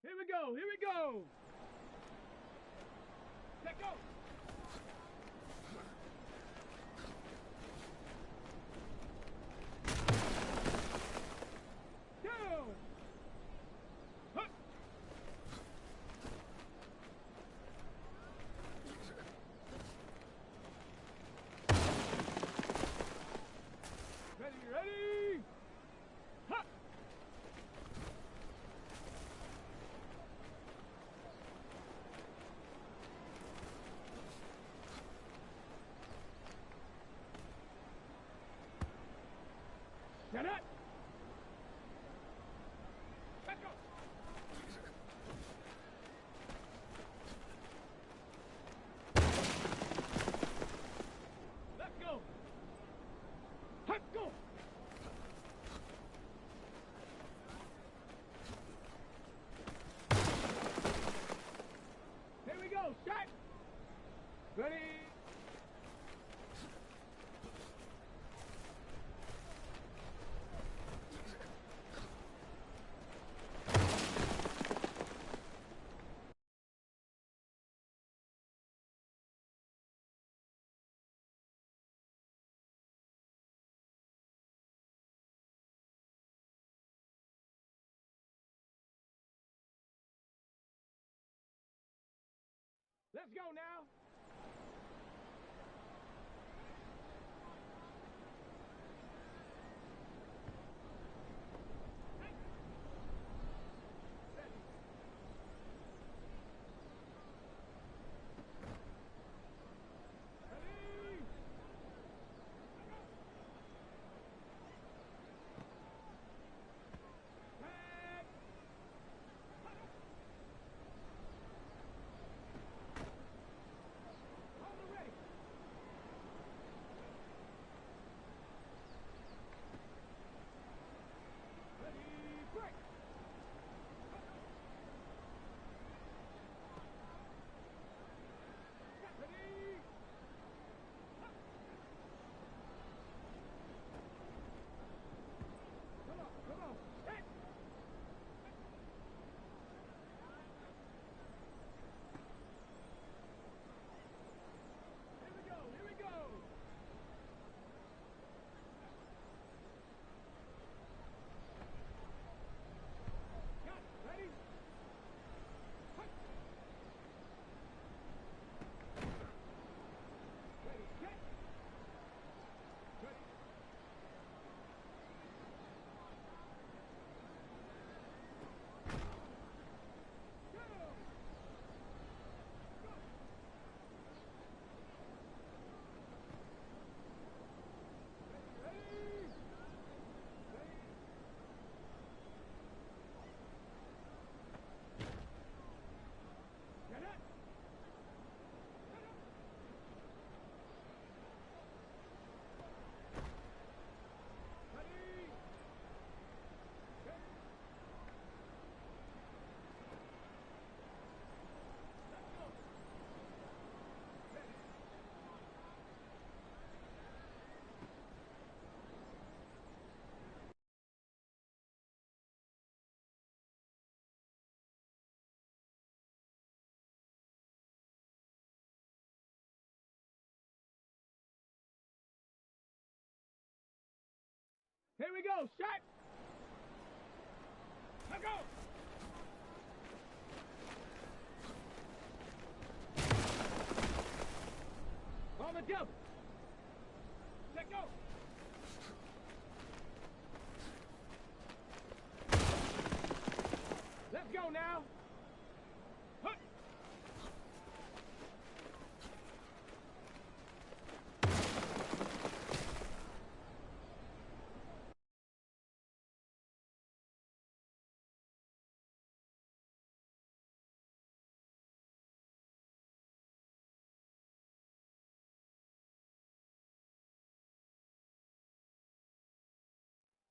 Here we go. Here we go. Let go. Down. Huh. Ready, ready. Huh. Get it. Let go. Let go. Let go. Here we go. Shot. Ready. Let's go now. Ready. Back. On the ready. Ready, break. Ready. Come on, come on. Hit. Here we go, here we go. Got it. Ready? Hut. Ready, set. Ready. Go. Go. Ready. Ready. Get it. Get it. Ready. Set. Let's go. Ready. Here we go. Shot. Let go. On the double. Let go. Let's go now. Hut.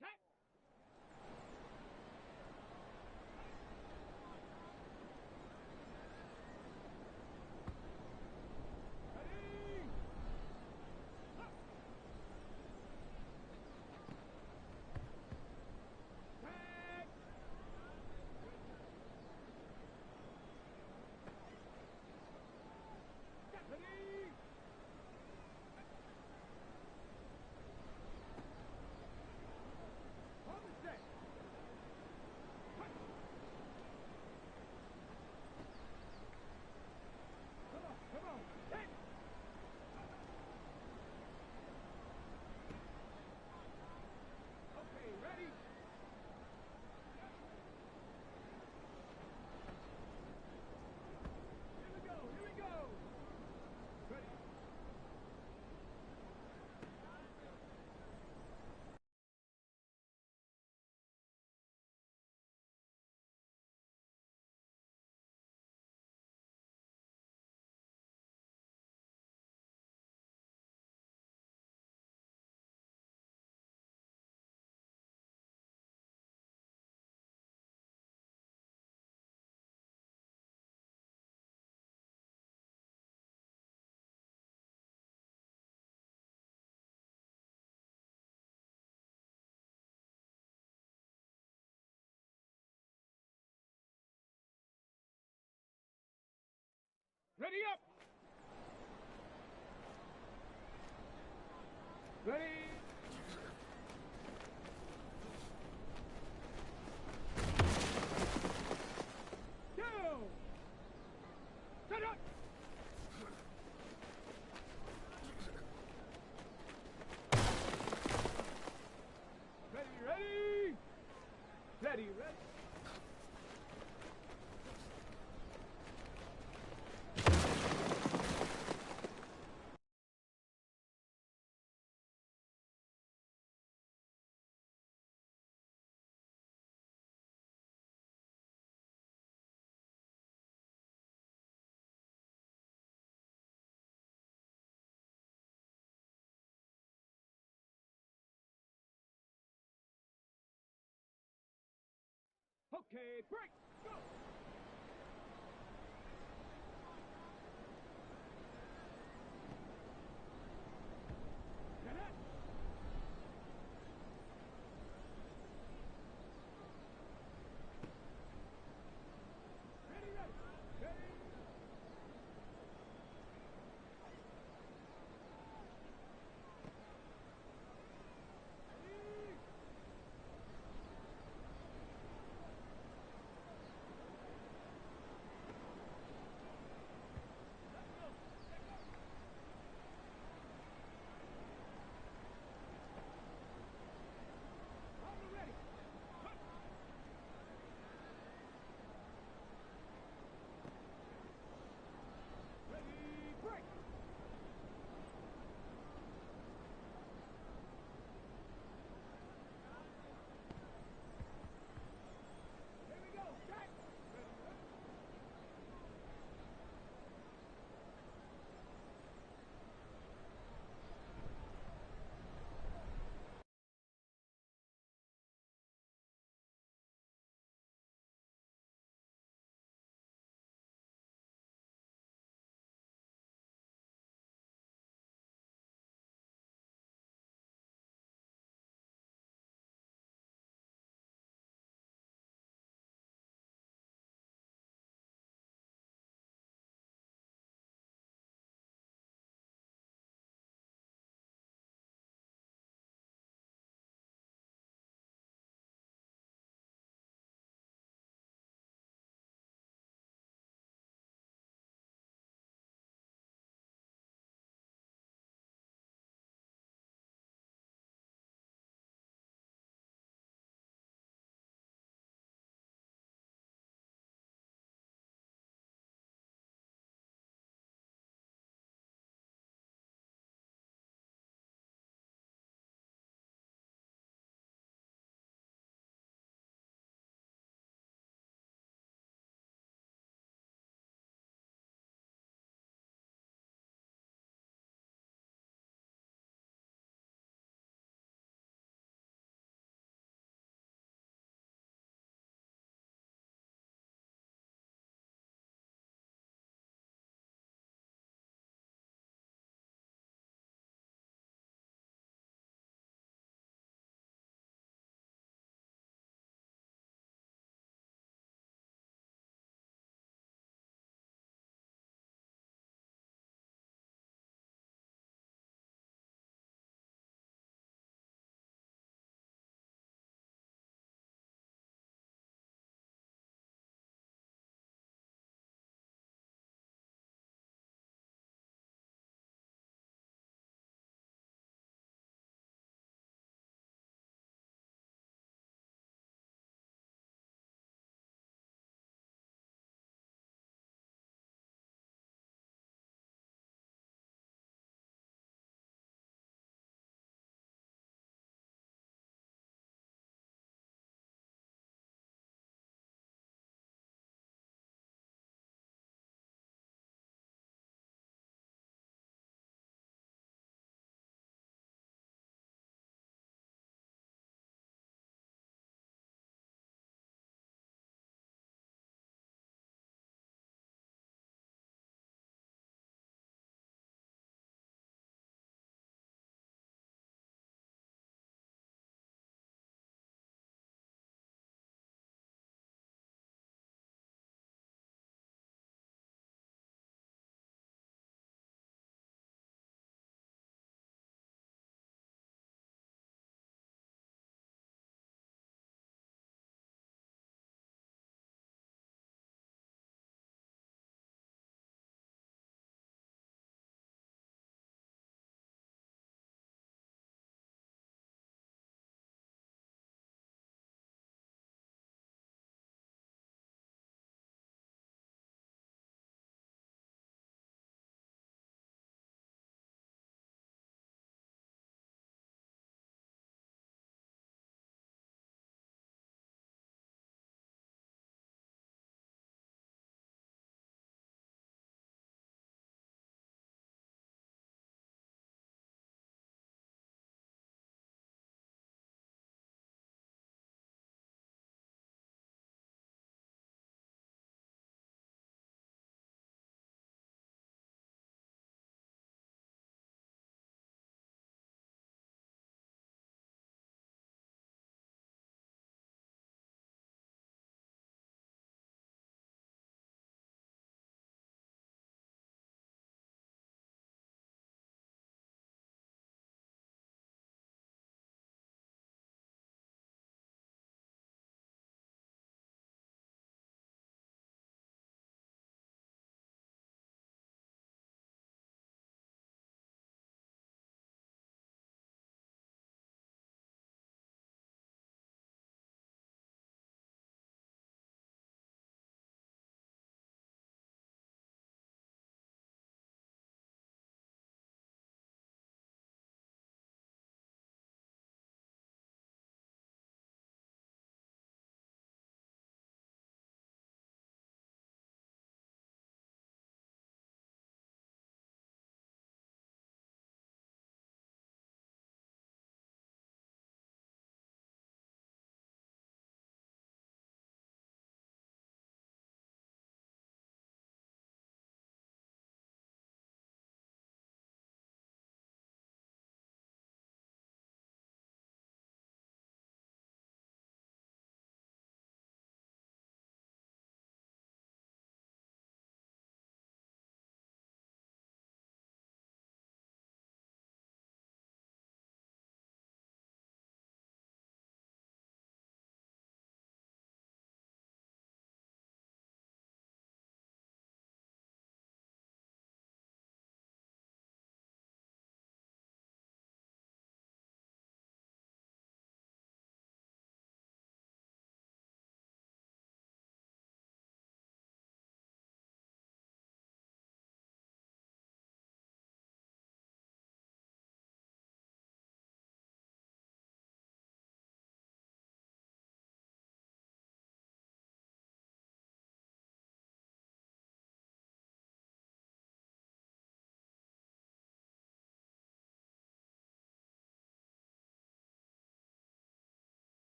Set. Ready up. Ready. Go. Set up. Ready, ready. Ready, ready. Okay, break. Go. Get it. Ready, ready. Ready. Ready.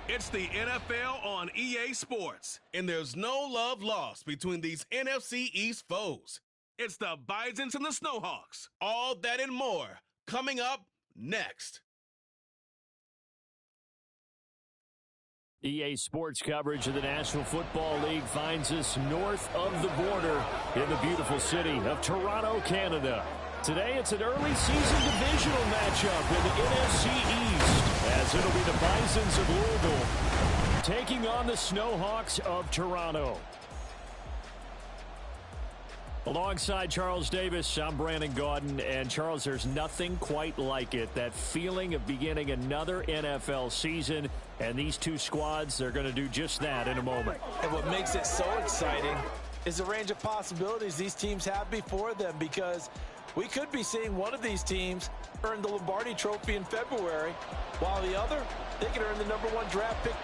It's the NFL on EA Sports, and there's no love lost between these NFC East foes. It's the Bisons and the Snowhawks. All that and more coming up next. EA Sports coverage of the National Football League finds us north of the border in the beautiful city of Toronto, Canada. Today, it's an early season divisional matchup in the NFC East, as it'll be the Bisons of Louisville taking on the Snowhawks of Toronto. Alongside Charles Davis, I'm Brandon Gaudin, and Charles, there's nothing quite like it. That feeling of beginning another NFL season, and these two squads, they're going to do just that in a moment. And what makes it so exciting is the range of possibilities these teams have before them, because we could be seeing one of these teams earn the Lombardi Trophy in February, while the other, they could earn the #1 draft pick.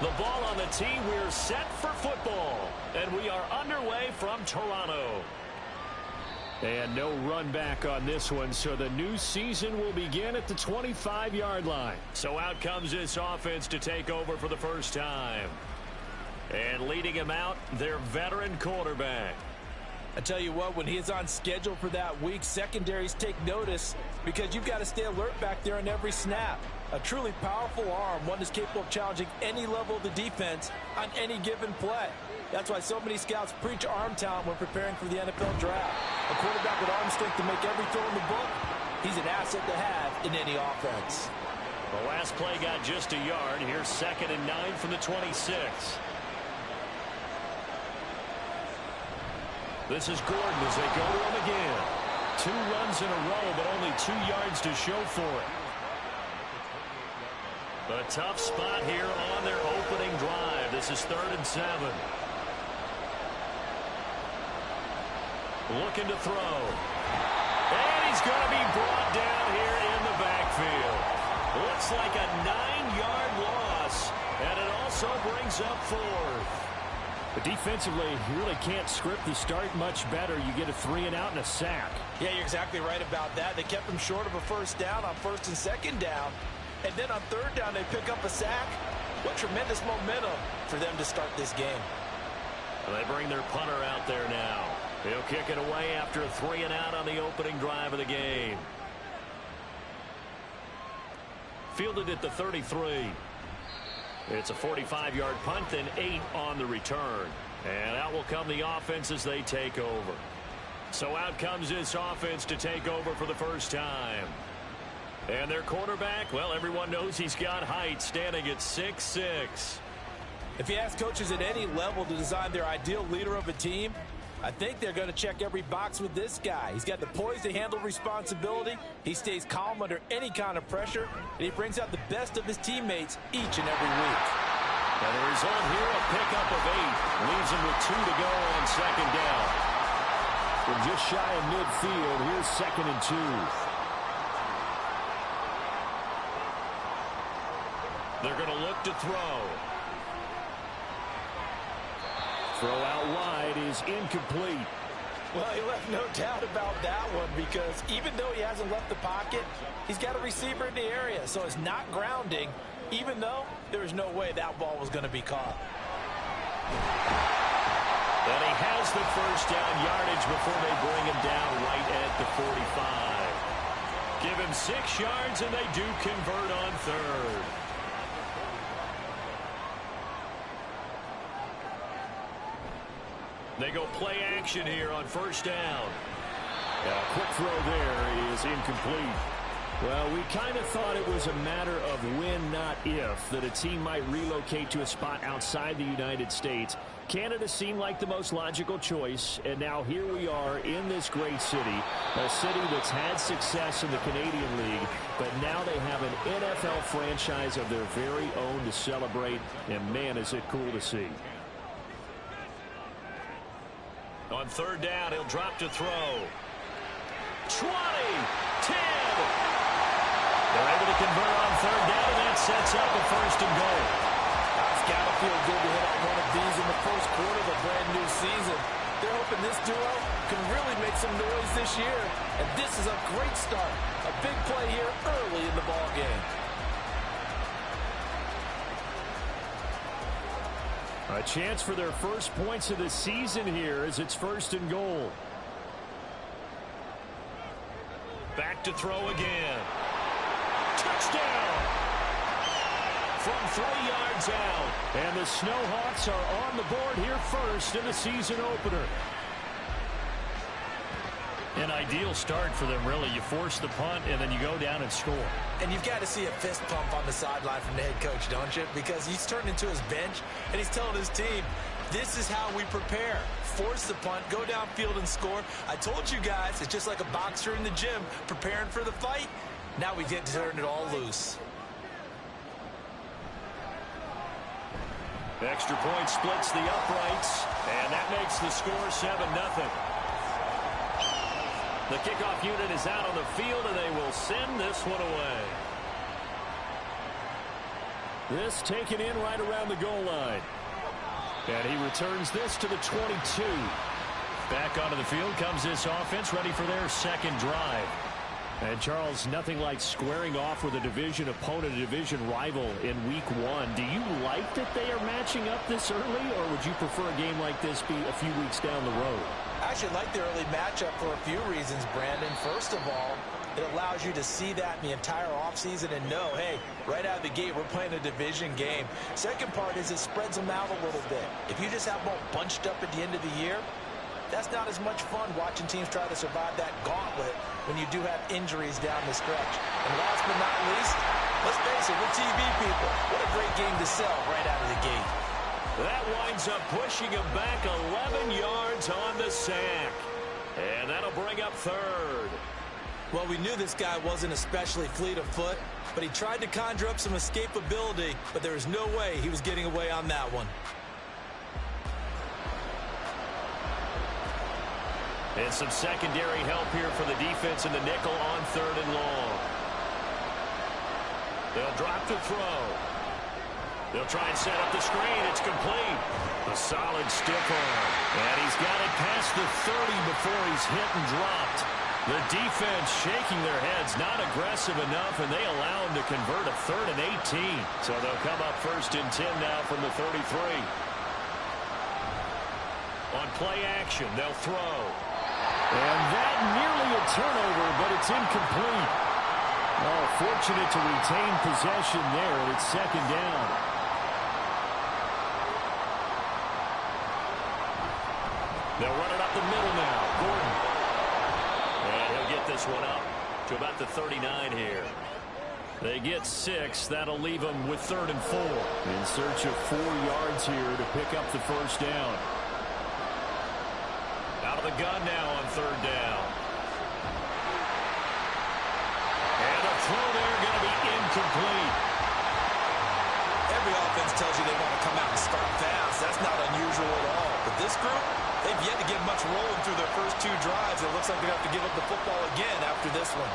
The ball on the tee, we're set for football, and we are underway from Toronto. And no run back on this one, so the new season will begin at the 25-yard line. So out comes this offense to take over for the first time. And leading him out, their veteran quarterback. I tell you what, when he's on schedule for that week, secondaries take notice because you've got to stay alert back there on every snap. A truly powerful arm, one that's capable of challenging any level of the defense on any given play. That's why so many scouts preach arm talent when preparing for the NFL draft. A quarterback with arm strength to make every throw in the book, he's an asset to have in any offense. The last play got just a yard. Here's 2nd and 9 from the 26. This is Gordon as they go to him again. 2 runs in a row, but only 2 yards to show for it. A tough spot here on their opening drive. This is 3rd and 7. Looking to throw. And he's going to be brought down here in the backfield. Looks like a 9-yard loss, and it also brings up 4th. But defensively, you really can't script the start much better. You get a 3 and out and a sack. Yeah, you're exactly right about that. They kept him short of a first down on 1st and 2nd down. And then on 3rd down, they pick up a sack. What tremendous momentum for them to start this game. Well, they bring their punter out there now. He'll kick it away after a 3 and out on the opening drive of the game. Fielded at the 33. It's a 45-yard punt, then 8 on the return. And out will come the offense as they take over. So out comes this offense to take over for the first time. And their quarterback, well, everyone knows he's got height, standing at 6'6". If you ask coaches at any level to design their ideal leader of a team, I think they're going to check every box with this guy. He's got the poise to handle responsibility. He stays calm under any kind of pressure, and he brings out the best of his teammates each and every week. And the result here, a pickup of 8. Leaves him with 2 to go on 2nd down. From just shy of midfield, here's 2nd and 2. They're going to look to throw. Throw out wide is incomplete. Well, he left no doubt about that one, because even though he hasn't left the pocket, he's got a receiver in the area, so it's not grounding, even though there was no way that ball was going to be caught. And he has the first down yardage before they bring him down right at the 45. Give him 6 yards, and they do convert on 3rd. They go play action here on first down. A quick throw there is incomplete. Well, we kind of thought it was a matter of when, not if, that a team might relocate to a spot outside the United States. Canada seemed like the most logical choice, and now here we are in this great city, a city that's had success in the Canadian League, but now they have an NFL franchise of their very own to celebrate, and man, is it cool to see. On third down, he'll drop to throw. 20, 10. They're able to convert on third down, and that sets up a first and goal. It's got to feel good to hit on one of these in the first quarter of a brand new season. They're hoping this duo can really make some noise this year, and this is a great start. A big play here early in the ball game. A chance for their first points of the season here as it's first and goal. Back to throw again. Touchdown! From 3 yards out. And the Snowhawks are on the board here first in the season opener. An ideal start for them, really. You force the punt, and then you go down and score. And you've got to see a fist pump on the sideline from the head coach, don't you? Because he's turned into his bench, and he's telling his team, this is how we prepare. Force the punt, go downfield and score. I told you guys, it's just like a boxer in the gym preparing for the fight. Now we get to turn it all loose. Extra point splits the uprights, and that makes the score 7-0. The kickoff unit is out on the field, and they will send this one away. This taken in right around the goal line. And he returns this to the 22. Back onto the field comes this offense, ready for their second drive. And, Charles, nothing like squaring off with a division opponent, a division rival in week one. Do you like that they are matching up this early, or would you prefer a game like this be a few weeks down the road? I actually like the early matchup for a few reasons, Brandon. First of all, it allows you to see that in the entire offseason and know, hey, right out of the gate, we're playing a division game. Second part is it spreads them out a little bit. If you just have them all bunched up at the end of the year, that's not as much fun watching teams try to survive that gauntlet when you do have injuries down the stretch. And last but not least, let's face it, we're TV people. What a great game to sell right out of the gate. That winds up pushing him back 11 yards on the sack. And that'll bring up third. Well, we knew this guy wasn't especially fleet of foot, but he tried to conjure up some escapability, but there was no way he was getting away on that one. And some secondary help here for the defense in the nickel on third and long. They'll drop to throw. They'll try and set up the screen. It's complete. A solid stiff arm. And he's got it past the 30 before he's hit and dropped. The defense shaking their heads, not aggressive enough, and they allow him to convert a 3rd and 18. So they'll come up 1st and 10 now from the 33. On play action, they'll throw. And that nearly a turnover, but it's incomplete. Oh, fortunate to retain possession there, and it's 2nd down. They'll run it up the middle now. Gordon. And he'll get this one up to about the 39 here. They get 6. That'll leave them with 3rd and 4. In search of 4 yards here to pick up the first down. Out of the gun now on 3rd down. And a throw there going to be incomplete. Every offense tells you they want to come out and start fast. That's not unusual at all. But this group, they've yet to get much rolling through their first 2 drives. It looks like they have to give up the football again after this one.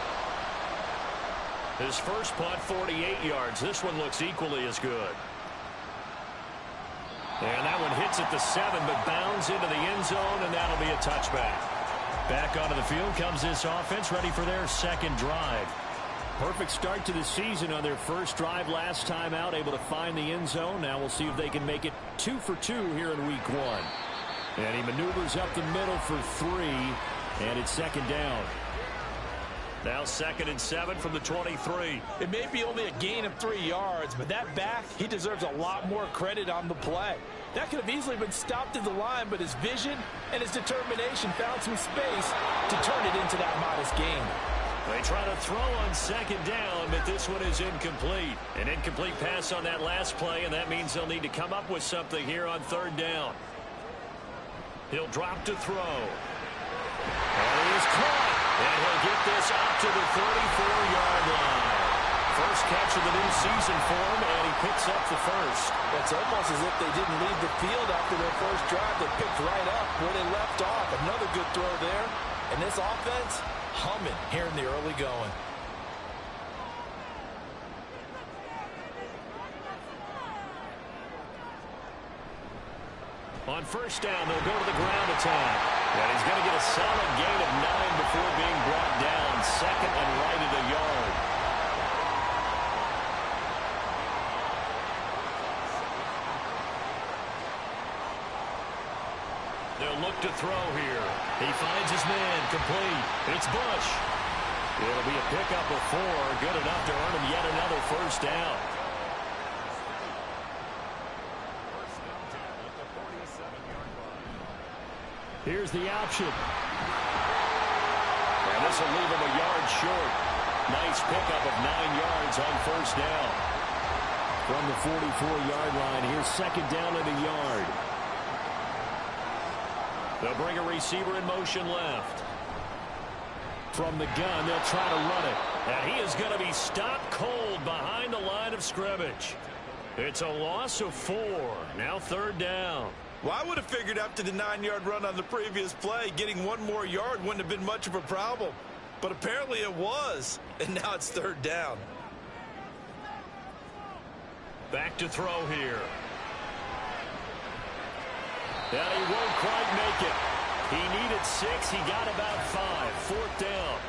His first punt, 48 yards. This one looks equally as good. And that one hits at the 7, but bounds into the end zone, and that'll be a touchback. Back onto the field comes this offense, ready for their second drive. Perfect start to the season on their first drive last time out, able to find the end zone. Now we'll see if they can make it 2 for 2 here in week 1. And he maneuvers up the middle for 3, and it's 2nd down. Now 2nd and 7 from the 23. It may be only a gain of 3 yards, but that back, he deserves a lot more credit on the play. That could have easily been stopped at the line, but his vision and his determination found some space to turn it into that modest gain. They try to throw on 2nd down, but this one is incomplete. An incomplete pass on that last play, and that means they'll need to come up with something here on 3rd down. He'll drop to throw. And he is caught. And he'll get this up to the 34-yard line. First catch of the new season for him, and he picks up the first. It's almost as if they didn't leave the field after their first drive. They picked right up where they left off. Another good throw there. And this offense, humming here in the early going. On 1st down, they'll go to the ground attack. And he's going to get a solid gain of 9 before being brought down. 2nd and right at a yard. They'll look to throw here. He finds his man complete. It's Bush. It'll be a pickup of 4. Good enough to earn him yet another 1st down. Here's the option. And this will leave him a yard short. Nice pickup of 9 yards on 1st down. From the 44-yard line, here's 2nd down and a yard. They'll bring a receiver in motion left. From the gun, they'll try to run it. And he is going to be stopped cold behind the line of scrimmage. It's a loss of 4. Now 3rd down. Well, I would have figured after the 9-yard run on the previous play, getting 1 more yard wouldn't have been much of a problem. But apparently it was. And now it's 3rd down. Back to throw here. And he won't quite make it. He needed 6. He got about 5. 4th down.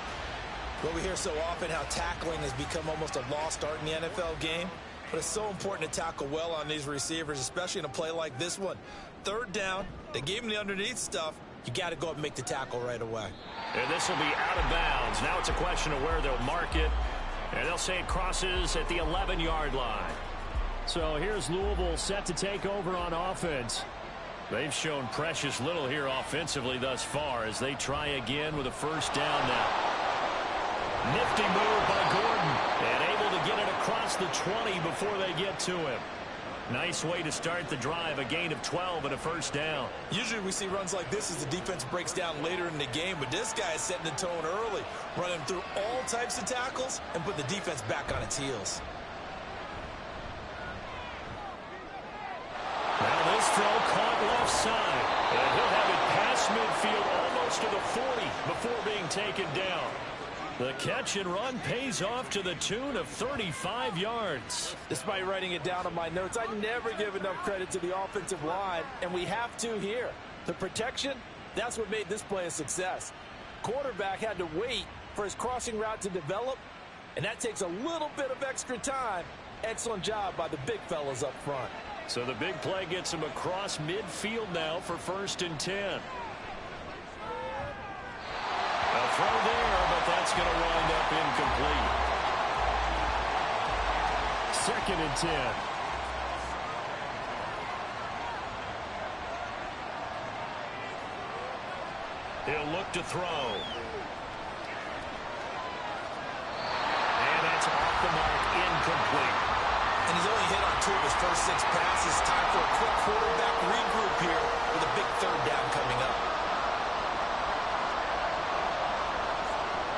Well, we hear so often how tackling has become almost a lost art in the NFL game. But it's so important to tackle well on these receivers, especially in a play like this one. 3rd down, they gave him the underneath stuff. You got to go up and make the tackle right away. And this will be out of bounds. Now it's a question of where they'll mark it. And they'll say it crosses at the 11-yard line. So here's Louisville set to take over on offense. They've shown precious little here offensively thus far as they try again with a 1st down now. Nifty move by Gordon. And able to get it across the 20 before they get to him. Nice way to start the drive. A gain of 12 and a 1st down. Usually we see runs like this as the defense breaks down later in the game. But this guy is setting the tone early. Running through all types of tackles and put the defense back on its heels. Now this throw caught left side. And he'll have it past midfield almost to the 40 before being taken down. The catch and run pays off to the tune of 35 yards. Despite writing it down on my notes, I never give enough credit to the offensive line, and we have to here. The protection, that's what made this play a success. Quarterback had to wait for his crossing route to develop, and that takes a little bit of extra time. Excellent job by the big fellas up front. So the big play gets him across midfield now for 1st and 10. A throw there, but that's going to wind up incomplete. 2nd and 10. He'll look to throw. And that's off the mark, incomplete. And he's only hit on 2 of his first 6 passes. Time for a quick quarterback regroup here with a big 3rd down coming up.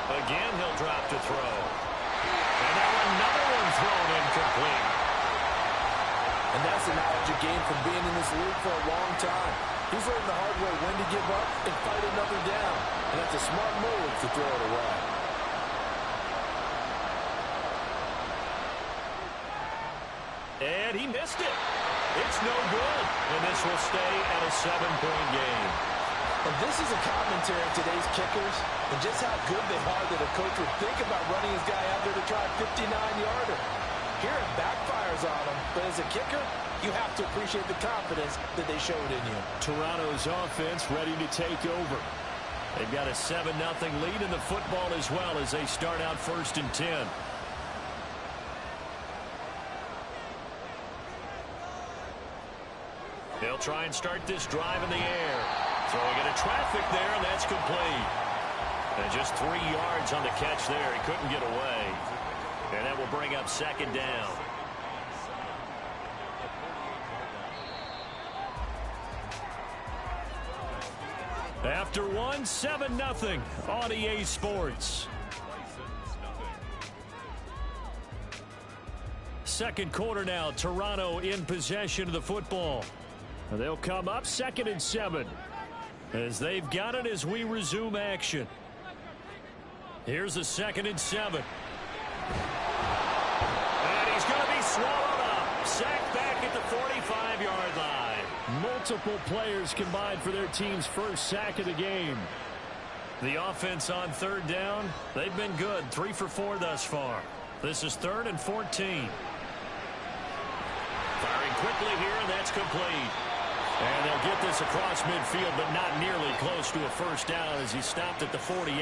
Again, he'll drop to throw. And now another one thrown incomplete. And that's the knowledge you gain from being in this league for a long time. He's learned the hard way when to give up and fight another down. And that's a smart move to throw it away. And he missed it. It's no good. And this will stay at a 7-point game. And this is a commentary on today's kickers and just how good they are that a coach would think about running his guy out there to try a 59-yarder. Here it backfires on him, but as a kicker, you have to appreciate the confidence that they showed in you. Toronto's offense ready to take over. They've got a 7-0 lead in the football as well as they start out 1st and 10. They'll try and start this drive in the air. Throwing into traffic there, and that's complete. And just 3 yards on the catch there. He couldn't get away. And that will bring up 2nd down. After one, 7-0 on EA Sports. Second quarter now. Toronto in possession of the football. They'll come up 2nd and 7 as they've got it as we resume action. Here's a 2nd and 7. And he's going to be swallowed up. Sacked back at the 45-yard line. Multiple players combined for their team's first sack of the game. The offense on 3rd down, they've been good. 3 for 4 thus far. This is 3rd and 14. Firing quickly here, and that's complete. And they'll get this across midfield, but not nearly close to a first down as he stopped at the 48.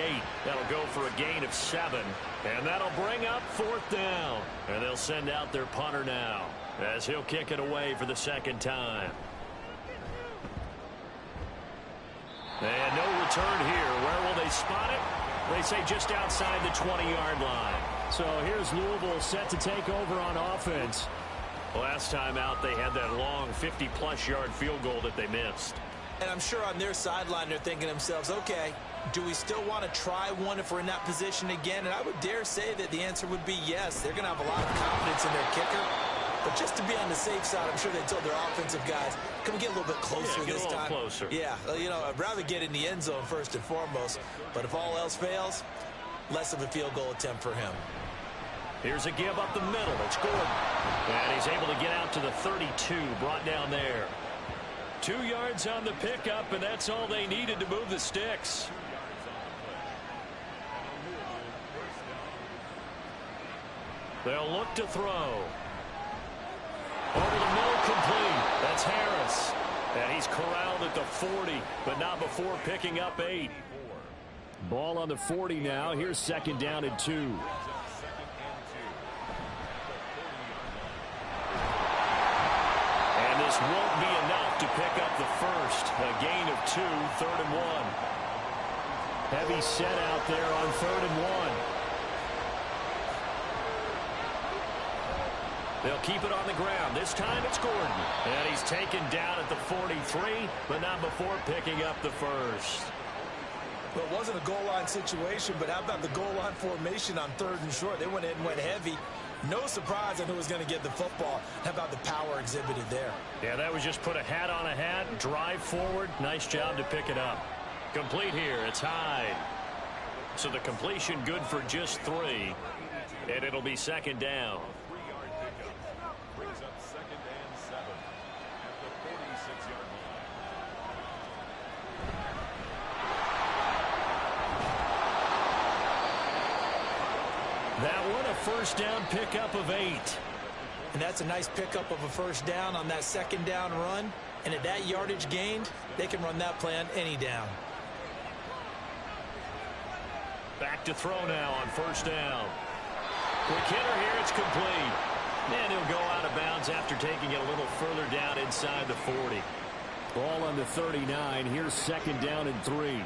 That'll go for a gain of 7. And that'll bring up 4th down. And they'll send out their punter now as he'll kick it away for the 2nd time. And no return here. Where will they spot it? They say just outside the 20-yard line. So here's Louisville set to take over on offense. Last time out, they had that long 50-plus yard field goal that they missed. And I'm sure on their sideline, they're thinking to themselves, okay, do we still want to try one if we're in that position again? And I would dare say that the answer would be yes. They're going to have a lot of confidence in their kicker. But just to be on the safe side, I'm sure they told their offensive guys, can we get a little bit closer this time? Get a little closer. Yeah, you know, I'd rather get in the end zone first and foremost. But if all else fails, less of a field goal attempt for him. Here's a give up the middle. It's Gordon. And he's able to get out to the 32, brought down there. 2 yards on the pickup, and that's all they needed to move the sticks. They'll look to throw. Over the middle, complete. That's Harris. And he's corralled at the 40, but not before picking up 8. Ball on the 40 now. Here's 2nd down and 2. This won't be enough to pick up the first. A gain of 2, 3rd and 1. Heavy set out there on 3rd and 1. They'll keep it on the ground. This time it's Gordon. And he's taken down at the 43, but not before picking up the first. Well, it wasn't a goal line situation, but how about the goal line formation on 3rd and short? They went in and went heavy. No surprise on who was going to get the football. How about the power exhibited there? Yeah, that was just put a hat on a hat, drive forward. Nice job to pick it up. Complete here. It's Hyde. So the completion good for just 3. And it'll be 2nd down. That one, a first down pickup of 8. And that's a nice pickup of a first down on that 2nd down run. And at that yardage gained, they can run that play on any down. Back to throw now on 1st down. Quick hitter here, it's complete. And he'll go out of bounds after taking it a little further down inside the 40. Ball on the 39. Here's 2nd down and 3.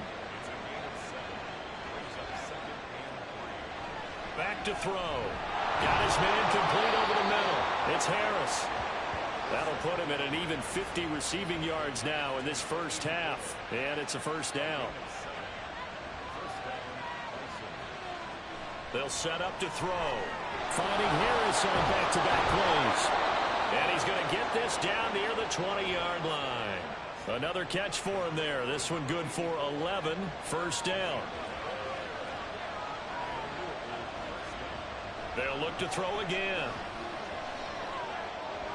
Back to throw. Got his man complete over the middle. It's Harris. That'll put him at an even 50 receiving yards now in this first half. And it's a first down. They'll set up to throw. Finding Harris on back-to-back plays. And he's going to get this down near the 20-yard line. Another catch for him there. This one good for 11. First down. They'll look to throw again.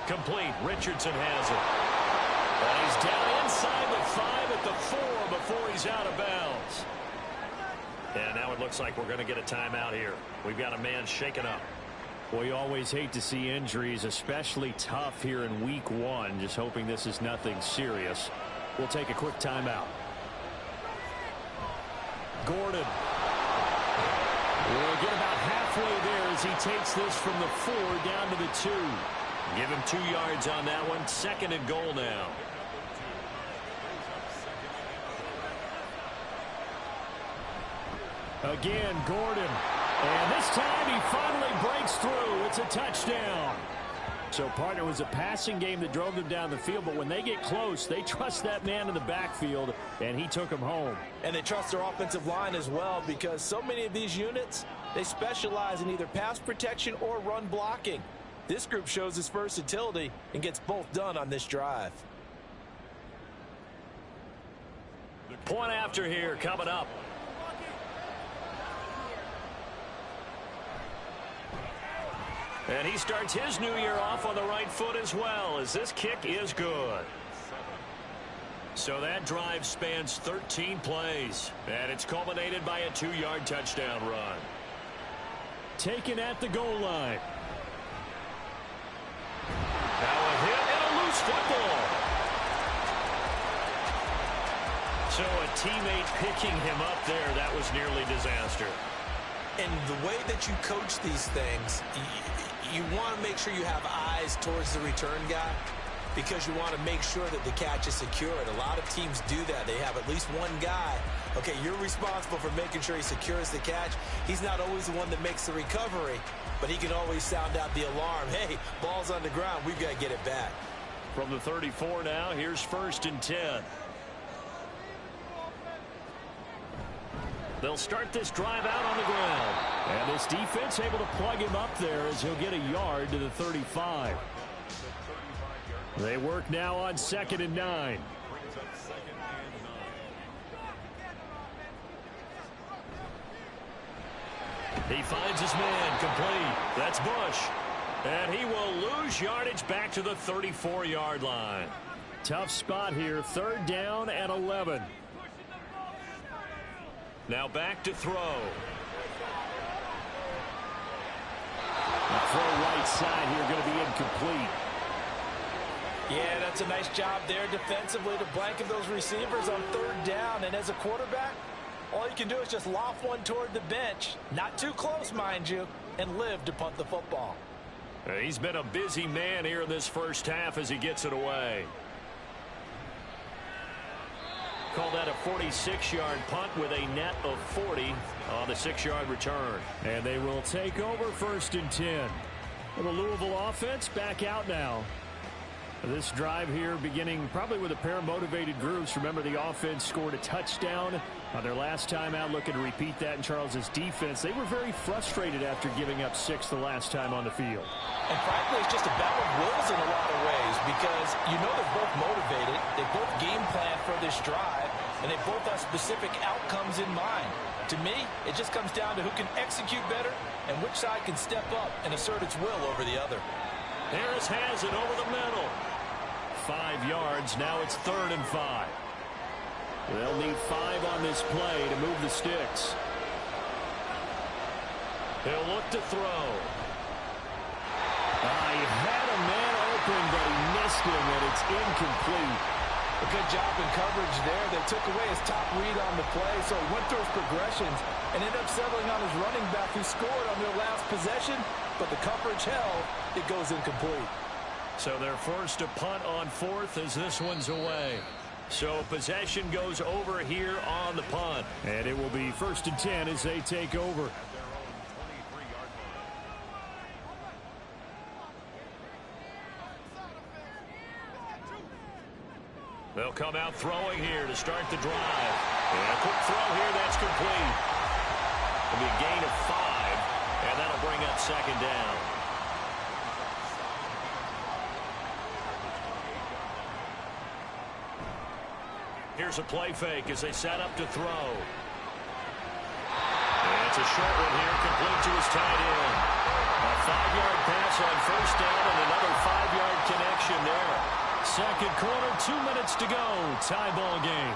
Complete. Richardson has it. And he's down inside the 5 at the 4 before he's out of bounds. And now it looks like we're going to get a timeout here. We've got a man shaken up. Well, you always hate to see injuries, especially tough here in week 1. Just hoping this is nothing serious. We'll take a quick timeout. Gordon. We'll get about halfway there as he takes this from the 4 down to the 2. Give him 2 yards on that one. 2nd and goal now. Again, Gordon. And this time he finally breaks through. It's a touchdown. So, partner, it was a passing game that drove them down the field, but when they get close, they trust that man in the backfield, and he took them home. And they trust their offensive line as well, because so many of these units, they specialize in either pass protection or run blocking. This group shows its versatility and gets both done on this drive. Point after here coming up. And he starts his new year off on the right foot as well, as this kick is good. So that drive spans 13 plays, and it's culminated by a 2-yard touchdown run. Taken at the goal line. Now a hit and a loose football. So a teammate picking him up there, that was nearly disaster. And the way that you coach these things, you want to make sure you have eyes towards the return guy, because you want to make sure that the catch is secured. A lot of teams do that. They have at least one guy. Okay, you're responsible for making sure he secures the catch. He's not always the one that makes the recovery, but he can always sound out the alarm. Hey, ball's on the ground. We've got to get it back. From the 34 now, here's 1st and 10. They'll start this drive out on the ground. And this defense able to plug him up there as he'll get a yard to the 35. They work now on 2nd and 9. He finds his man complete. That's Bush. And he will lose yardage back to the 34-yard line. Tough spot here. 3rd down and 11. Now back to throw. The throw right side here going to be incomplete. Yeah, that's a nice job there defensively to blanket those receivers on 3rd down. And as a quarterback, all you can do is just loft one toward the bench. Not too close, mind you, and live to punt the football. He's been a busy man here in this first half as he gets it away. Call that a 46-yard punt with a net of 40 on the 6-yard return. And they will take over 1st and 10. And the Louisville offense back out now. This drive here beginning probably with a pair of motivated groups. Remember, the offense scored a touchdown on their last time out. Looking to repeat that in Charles's defense. They were very frustrated after giving up 6 the last time on the field. And frankly, it's just a battle of wills in a lot of ways, because you know they're both motivated. They both game plan for this drive, and they both have specific outcomes in mind. To me, it just comes down to who can execute better and which side can step up and assert its will over the other. Harris has it over the middle. 5 yards. Now it's 3rd and 5. They'll need 5 on this play to move the sticks. He'll look to throw. He had a man open, but he missed him, and it's incomplete. A good job in coverage there. They took away his top read on the play, so he went through his progressions and ended up settling on his running back, who scored on their last possession, but the coverage held. It goes incomplete. So they're forced to punt on 4th as this one's away. So possession goes over here on the punt. And it will be 1st and 10 as they take over. They'll come out throwing here to start the drive. And a quick throw here, that's complete. It'll be a gain of 5, and that'll bring up 2nd down. Here's a play fake as they set up to throw. And it's a short one here, complete to his tight end. A 5-yard pass on 1st down and another 5-yard connection there. 2nd quarter, 2 minutes to go. Tie ball game.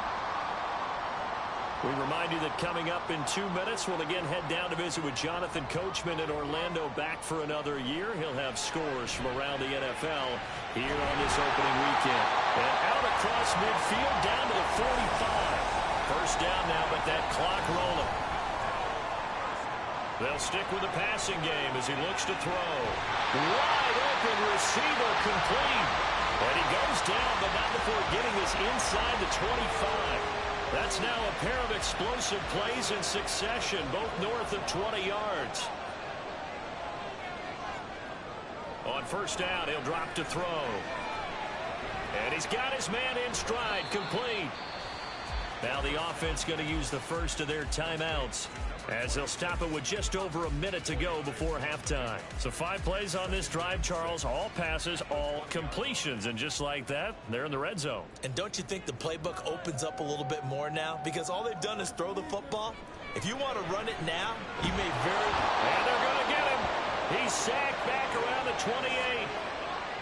We remind you that coming up in 2 minutes, we'll again head down to visit with Jonathan Coachman in Orlando, back for another year. He'll have scores from around the NFL here on this opening weekend. And out across midfield, down to the 45. First down now, but that clock rolling. They'll stick with the passing game as he looks to throw. Wide open receiver complete. And he goes down, but not before getting this inside the 25. That's now a pair of explosive plays in succession, both north of 20 yards. On first down, he'll drop to throw. And he's got his man in stride, complete. Now the offense going to use the first of their timeouts as they'll stop it with just over a minute to go before halftime. So 5 plays on this drive, Charles. All passes, all completions. And just like that, they're in the red zone. And don't you think the playbook opens up a little bit more now? Because all they've done is throw the football. If you want to run it now, you may very... And they're going to get him. He's sacked back around the 28.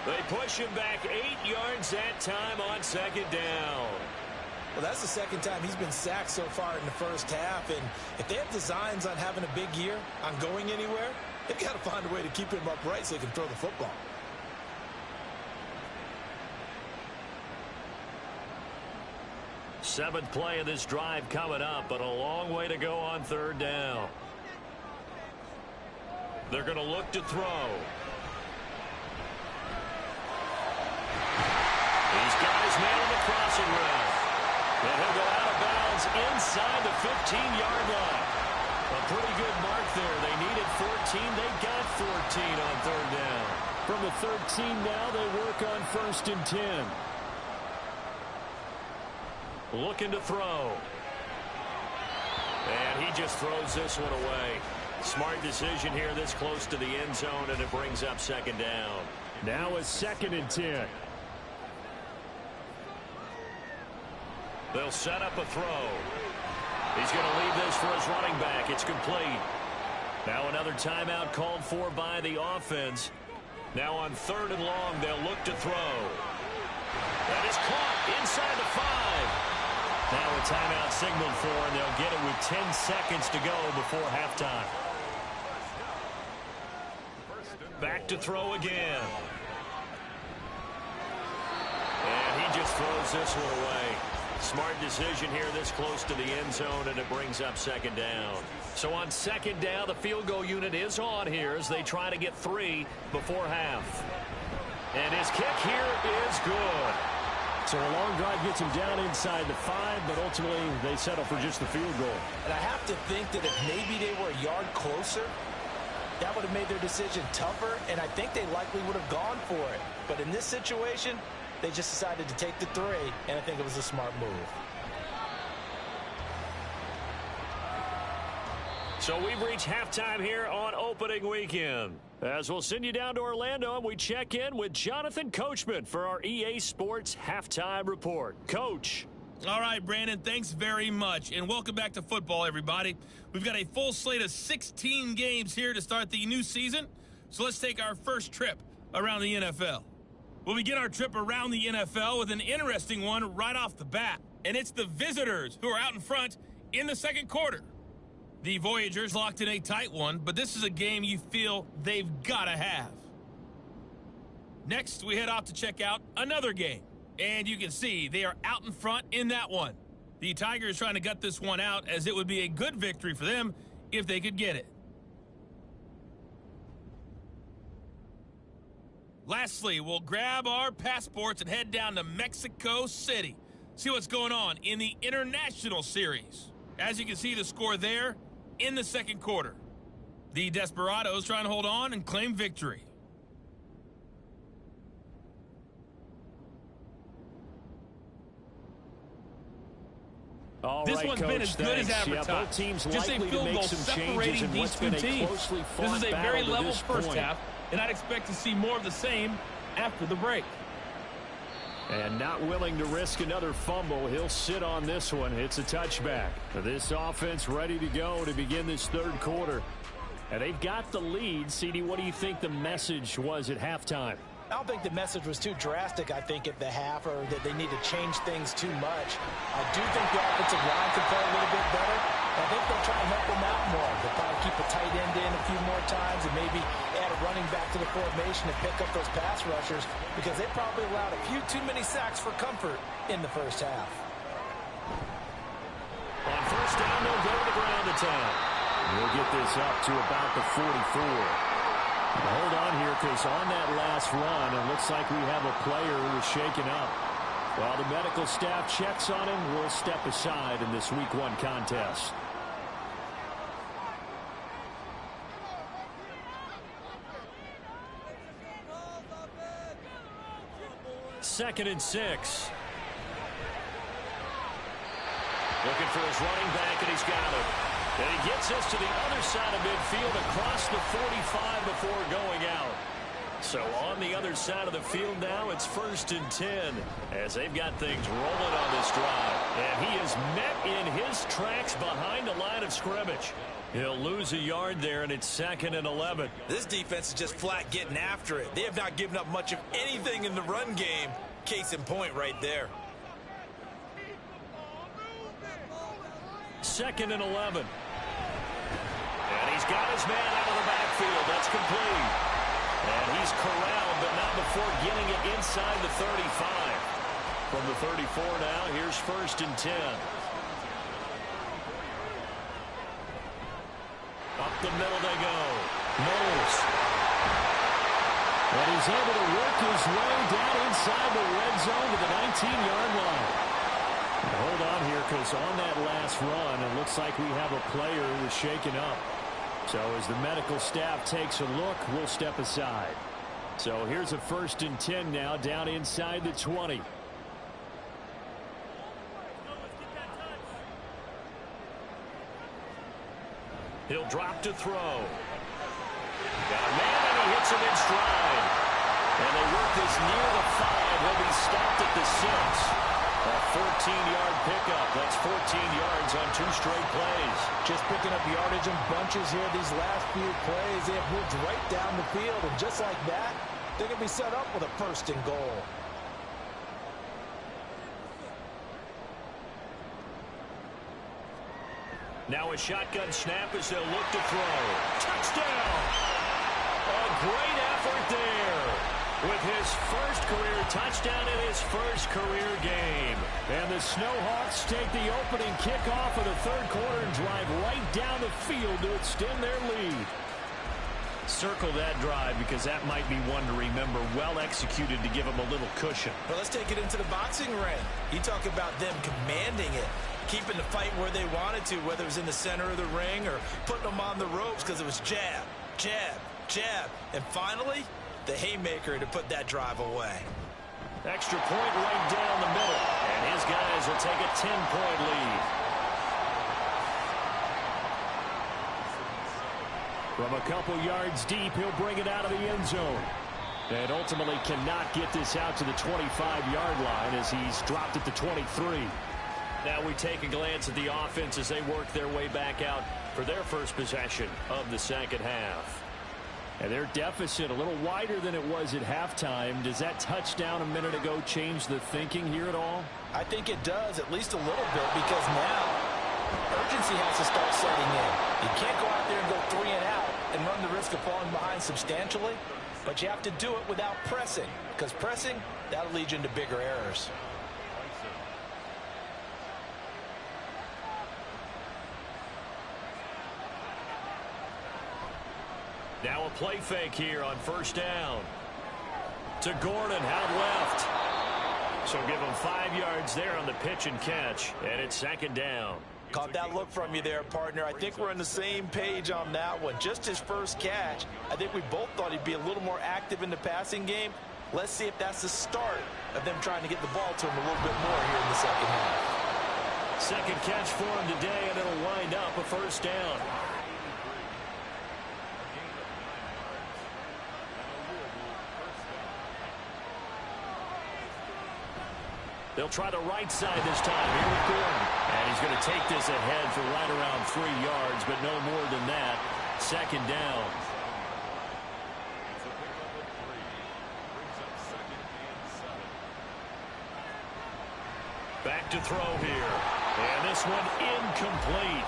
They push him back 8 yards that time on second down. Well, that's the second time he's been sacked so far in the first half. And if they have designs on having a big year, on going anywhere, they've got to find a way to keep him upright so he can throw the football. Seventh play of this drive coming up, but a long way to go on third down. They're going to look to throw. He's got his man on the crossing route. And he'll go out of bounds inside the 15-yard line. A pretty good mark there. They needed 14. They got 14 on third down. From the 13 now, they work on first and 10. Looking to throw. And he just throws this one away. Smart decision here this close to the end zone, and it brings up second down. Now a second and 10. They'll set up a throw. He's going to leave this for his running back. It's complete. Now another timeout called for by the offense. Now on third and long, they'll look to throw. That is caught inside the 5. Now a timeout signaled for, and they'll get it with 10 seconds to go before halftime. Back to throw again. And he just throws this one away. Smart decision here this close to the end zone, and it brings up second down. So on second down, the field goal unit is on here as they try to get 3 before half. And his kick here is good. So a long drive gets him down inside the 5, but ultimately they settle for just the field goal. And I have to think that if maybe they were a yard closer, that would have made their decision tougher, and I think they likely would have gone for it. But in this situation, they just decided to take the 3, and I think it was a smart move. So we've reached halftime here on opening weekend. As we'll send you down to Orlando, and we check in with Jonathan Coachman for our EA Sports Halftime Report. Coach. All right, Brandon, thanks very much, and welcome back to football, everybody. We've got a full slate of 16 games here to start the new season, so let's take our first trip around the NFL. We'll begin our trip around the NFL with an interesting one right off the bat, and it's the visitors who are out in front in the second quarter. The Voyagers locked in a tight one, but this is a game you feel they've got to have. Next, we head off to check out another game, and you can see they are out in front in that one. The Tigers trying to gut this one out, as it would be a good victory for them if they could get it. Lastly, we'll grab our passports and head down to Mexico City. See what's going on in the International Series. As you can see, the score there in the second quarter. The Desperados trying to hold on and claim victory. This one's been as good as advertised. Yeah, both teams just a field goal separating these two teams. This is a very level first half, and I'd expect to see more of the same after the break. And not willing to risk another fumble, he'll sit on this one. It's a touchback. This offense ready to go to begin this third quarter. And they've got the lead. CD, what do you think the message was at halftime? I don't think the message was too drastic, I think, at the half, or that they need to change things too much. I do think the offensive line can play a little bit better. I think they'll try and help them out more. They'll probably keep a tight end in a few more times and maybe add a running back to the formation and pick up those pass rushers, because they probably allowed a few too many sacks for comfort in the first half. first down, they'll go to the ground attack. We'll get this up to about the 44. Hold on here, because on that last run, it looks like we have a player who was shaken up. While the medical staff checks on him, we'll step aside in this Week 1 contest. Second and 6. Looking for his running back, and he's got it. And he gets us to the other side of midfield across the 45 before going out. So on the other side of the field now, it's 1st and 10 as they've got things rolling on this drive. And he is met in his tracks behind the line of scrimmage. He'll lose a yard there, and it's 2nd and 11. This defense is just flat getting after it. They have not given up much of anything in the run game. Case in point right there. 2nd and 11. And he's got his man out of the backfield. That's complete. And he's corralled, but not before getting it inside the 35. From the 34 now, here's 1st and 10. Up the middle they go. Knowles. And he's able to work his way down inside the red zone to the 19-yard line. Hold on here, because on that last run, it looks like we have a player who was shaken up. So as the medical staff takes a look, we'll step aside. So here's a 1st and 10 now, down inside the 20. He'll drop to throw. Got a man, and he hits him in stride. And they work this near the 5. He'll be stopped at the 6. A 14-yard pickup. That's 14 yards on 2 straight plays. Just picking up yardage in bunches here these last few plays. They have moved right down the field, and just like that, they're going to be set up with a 1st and goal. Now a shotgun snap as they'll look to throw. Touchdown! A great effort there with his first career touchdown in his first career game. And the Snowhawks take the opening kickoff of the 3rd quarter and drive right down the field to extend their lead. Circle that drive, because that might be one to remember. Well executed to give them a little cushion. Well, let's take it into the boxing ring. You talk about them commanding it, keeping the fight where they wanted to, whether it was in the center of the ring or putting them on the ropes, because it was jab, jab, jab. And finally, the haymaker to put that drive away. Extra point right down the middle. And his guys will take a 10-point lead. From a couple yards deep, he'll bring it out of the end zone. And ultimately cannot get this out to the 25-yard line as he's dropped at the 23. Now we take a glance at the offense as they work their way back out for their first possession of the second half. And their deficit a little wider than it was at halftime. Does that touchdown a minute ago change the thinking here at all? I think it does, at least a little bit, because now urgency has to start setting in. You can't go out there and go 3 and out and run the risk of falling behind substantially, but you have to do it without pressing, because pressing, that'll lead you into bigger errors. Now a play fake here on 1st down. To Gordon, out left. So give him 5 yards there on the pitch and catch, and it's 2nd down. Caught that look from you there, partner. I think we're on the same page on that one. Just his first catch. I think we both thought he'd be a little more active in the passing game. Let's see if that's the start of them trying to get the ball to him a little bit more here in the second half. Second catch for him today, and it'll wind up a 1st down. They'll try the right side this time here with Gordon. And he's going to take this ahead for right around 3 yards, but no more than that. 2nd down. Back to throw here. And this one incomplete.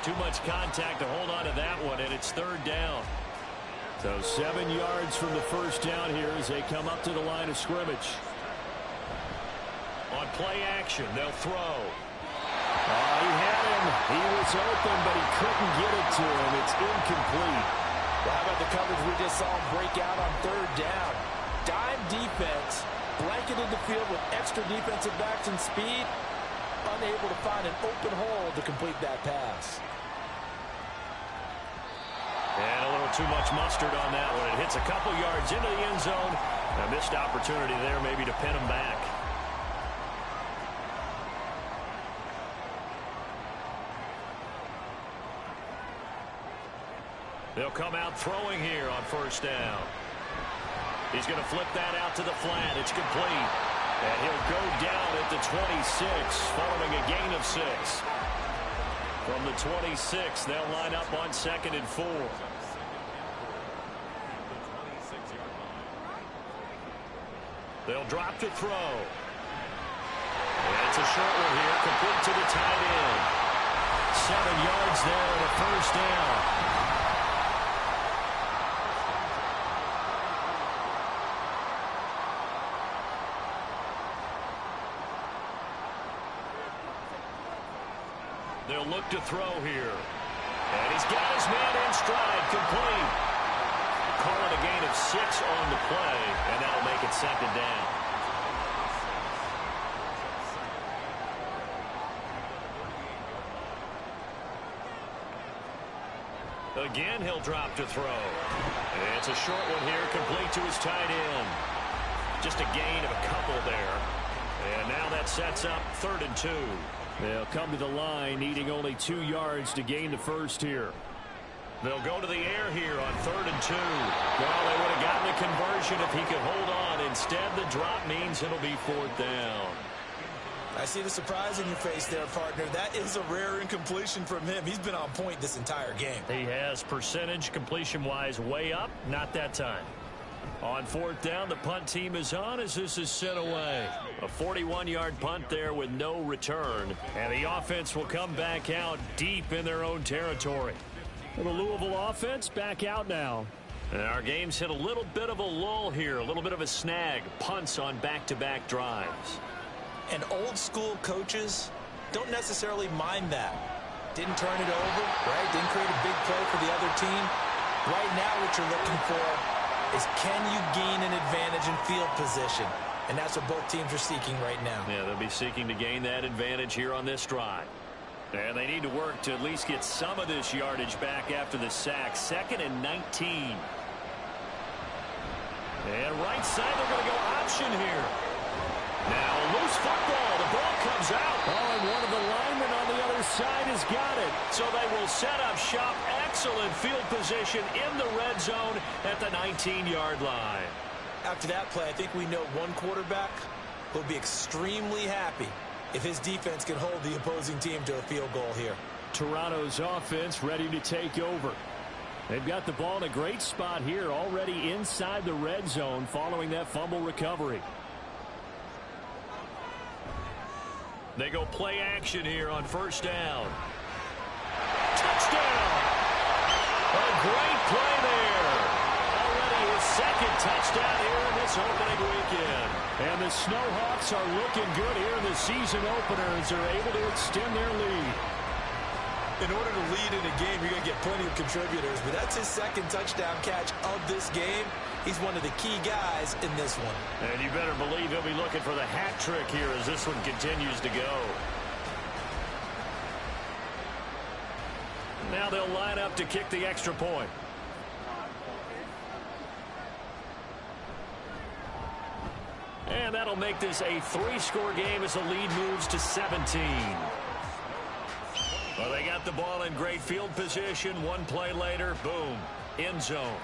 Too much contact to hold on to that one, and it's 3rd down. So 7 yards from the 1st down here as they come up to the line of scrimmage. On play action, they'll throw. He had him. He was open, but he couldn't get it to him. It's incomplete. Well, how about the coverage we just saw him break out on third down? Dime defense, blanketed the field with extra defensive backs and speed, unable to find an open hole to complete that pass. And a little too much mustard on that one. It hits a couple yards into the end zone. A missed opportunity there maybe to pin him back. They'll come out throwing here on first down. He's going to flip that out to the flat. It's complete. And he'll go down at the 26 following a gain of 6. From the 26, they'll line up on 2nd and 4. They'll drop to throw. And it's a short one here, complete to the tight end. 7 yards there and a first down. They'll look to throw here. And he's got his man in stride, complete. Calling a gain of 6 on the play, and that'll make it 2nd down. Again, he'll drop to throw. And it's a short one here, complete to his tight end. Just a gain of a couple there. And now that sets up 3rd and 2. They'll come to the line, needing only 2 yards to gain the first here. They'll go to the air here on 3rd and 2. Well, they would have gotten a conversion if he could hold on. Instead, the drop means it'll be 4th down. I see the surprise in your face there, partner. That is a rare incompletion from him. He's been on point this entire game. He has percentage completion-wise way up. Not that time. On 4th down, the punt team is on as this is sent away. A 41-yard punt there with no return. And the offense will come back out deep in their own territory. And the Louisville offense back out now. And our game's hit a little bit of a lull here, a little bit of a snag. Punts on back-to-back drives. And old-school coaches don't necessarily mind that. Didn't turn it over, right? Didn't create a big play for the other team. Right now what you're looking for is can you gain an advantage in field position? And that's what both teams are seeking right now. Yeah, they'll be seeking to gain that advantage here on this drive. And they need to work to at least get some of this yardage back after the sack. 2nd and 19. And right side, they're going to go option here. Now a loose football. The ball comes out. Oh, and one of the linemen on the other side has got it. So they will set up shop. Excellent field position in the red zone at the 19-yard line. After that play, I think we know one quarterback will be extremely happy if his defense can hold the opposing team to a field goal here. Toronto's offense ready to take over. They've got the ball in a great spot here, already inside the red zone following that fumble recovery. They go play action here on first down. Touchdown! A great play there. Already his 2nd touchdown here in this opening weekend. And the Snowhawks are looking good here in the season opener as they're able to extend their lead. In order to lead in a game, you're going to get plenty of contributors, but that's his 2nd touchdown catch of this game. He's one of the key guys in this one. And you better believe he'll be looking for the hat trick here as this one continues to go. Now they'll line up to kick the extra point. And that'll make this a 3-score game as the lead moves to 17. Well, they got the ball in great field position. One play later, boom, end zone.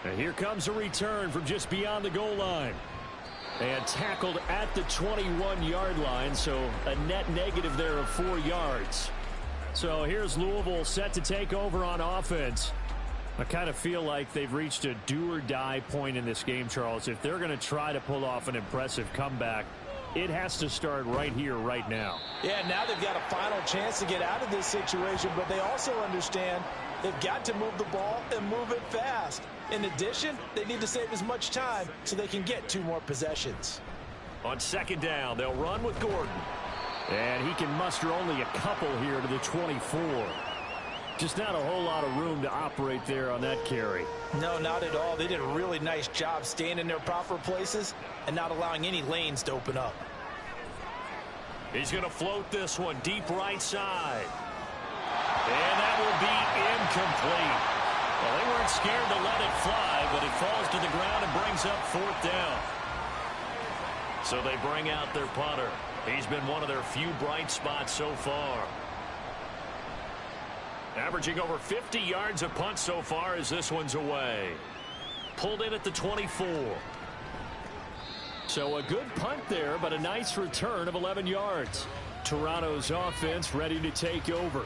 And here comes a return from just beyond the goal line. And tackled at the 21-yard line, so a net negative there of 4 yards. So here's Louisville set to take over on offense. I kind of feel like they've reached a do-or-die point in this game, Charles. If they're going to try to pull off an impressive comeback, it has to start right here, right now. Yeah, now they've got a final chance to get out of this situation, but they also understand they've got to move the ball and move it fast. In addition, they need to save as much time so they can get 2 more possessions. On 2nd down, they'll run with Gordon. And he can muster only a couple here to the 24. Just not a whole lot of room to operate there on that carry. No, not at all. They did a really nice job staying in their proper places and not allowing any lanes to open up. He's going to float this one deep right side. And that will be incomplete. Well, they weren't scared to let it fly, but it falls to the ground and brings up 4th down. So they bring out their punter. He's been one of their few bright spots so far. Averaging over 50 yards a punt so far as this one's away. Pulled in at the 24. So a good punt there, but a nice return of 11 yards. Toronto's offense ready to take over.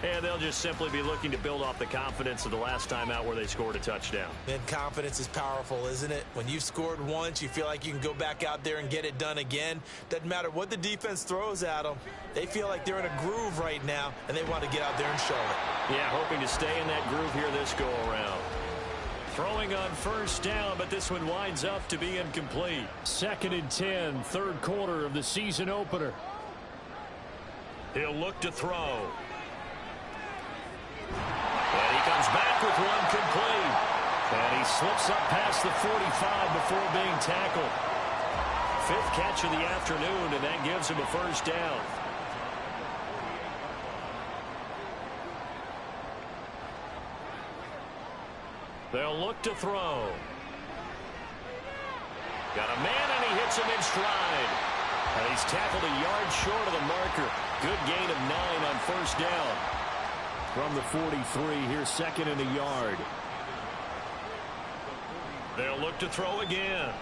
And they'll just simply be looking to build off the confidence of the last time out where they scored a touchdown. And confidence is powerful, isn't it? When you've scored once, you feel like you can go back out there and get it done again. Doesn't matter what the defense throws at them. They feel like they're in a groove right now, and they want to get out there and show it. Yeah, hoping to stay in that groove here this go-around. Throwing on 1st down, but this one winds up to be incomplete. 2nd and 10, 3rd quarter of the season opener. He'll look to throw. And he comes back with one complete. And he slips up past the 45 before being tackled. 5th catch of the afternoon, and that gives him a 1st down. They'll look to throw. Got a man, and he hits him in stride. And he's tackled a yard short of the marker. Good gain of 9 on 1st down. From the 43, here's 2nd and a yard. They'll look to throw again.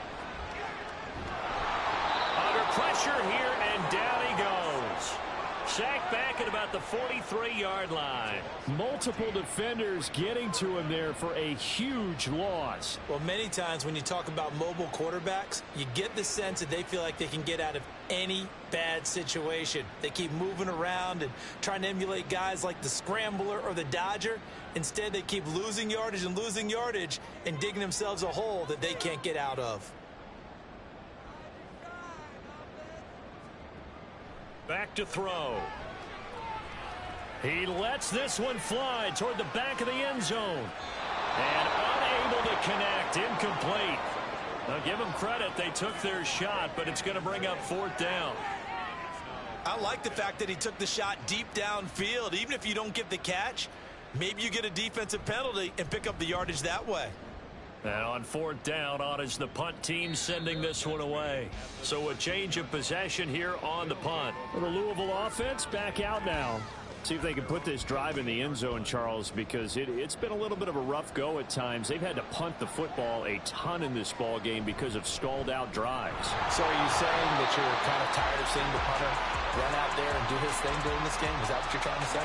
Under pressure here, and down he goes. Sacked back at about the 43-yard line. Multiple defenders getting to him there for a huge loss. Well, many times when you talk about mobile quarterbacks, you get the sense that they feel like they can get out of any bad situation. They keep moving around and trying to emulate guys like the Scrambler or the Dodger. Instead, they keep losing yardage and digging themselves a hole that they can't get out of. Back to throw. He lets this one fly toward the back of the end zone. And unable to connect. Incomplete. Now give them credit. They took their shot, but it's going to bring up 4th down. I like the fact that he took the shot deep downfield. Even if you don't get the catch, maybe you get a defensive penalty and pick up the yardage that way. And on 4th down, on is the punt team sending this one away. So a change of possession here on the punt. The Louisville offense back out now. See if they can put this drive in the end zone, Charles, because it's been a little bit of a rough go at times. They've had to punt the football a ton in this ball game because of stalled out drives. So are you saying that you're kind of tired of seeing the punter run out there and do his thing during this game? Is that what you're trying to say?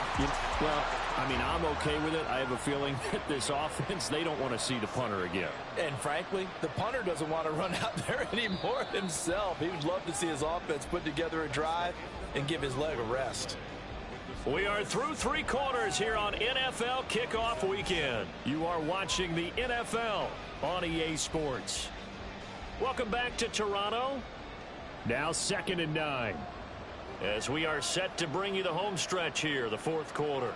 Well, I mean, I'm okay with it. I have a feeling that this offense, they don't want to see the punter again. And frankly, the punter doesn't want to run out there anymore himself. He would love to see his offense put together a drive and give his leg a rest. We are through 3 quarters here on NFL Kickoff Weekend. You are watching the NFL on EA Sports. Welcome back to Toronto. Now 2nd and 9. As we are set to bring you the home stretch here, the 4th quarter.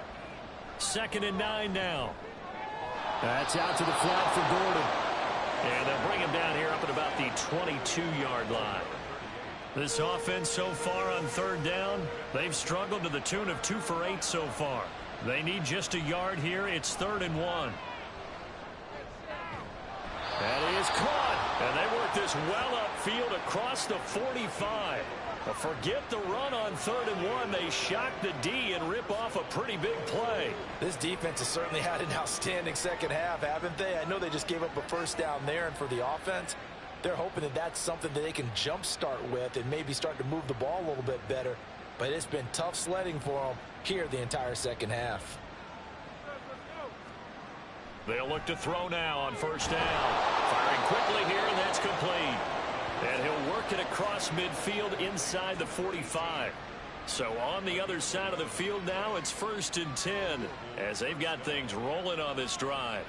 2nd and 9 now. That's out to the flat for Gordon. And they'll bring him down here up at about the 22-yard line. This offense so far on 3rd down, they've struggled to the tune of 2 for 8 so far. They need just a yard here. It's 3rd and 1. That is caught. And they work this well upfield across the 45. But forget the run on 3rd and 1. They shock the D and rip off a pretty big play. This defense has certainly had an outstanding second half, haven't they? I know they just gave up a 1st down there, and for the offense, they're hoping that that's something that they can jumpstart with and maybe start to move the ball a little bit better. But it's been tough sledding for them here the entire second half. They'll look to throw now on 1st down. Firing quickly here, and that's complete. And he'll work it across midfield inside the 45. So on the other side of the field now, it's 1st and 10 as they've got things rolling on this drive.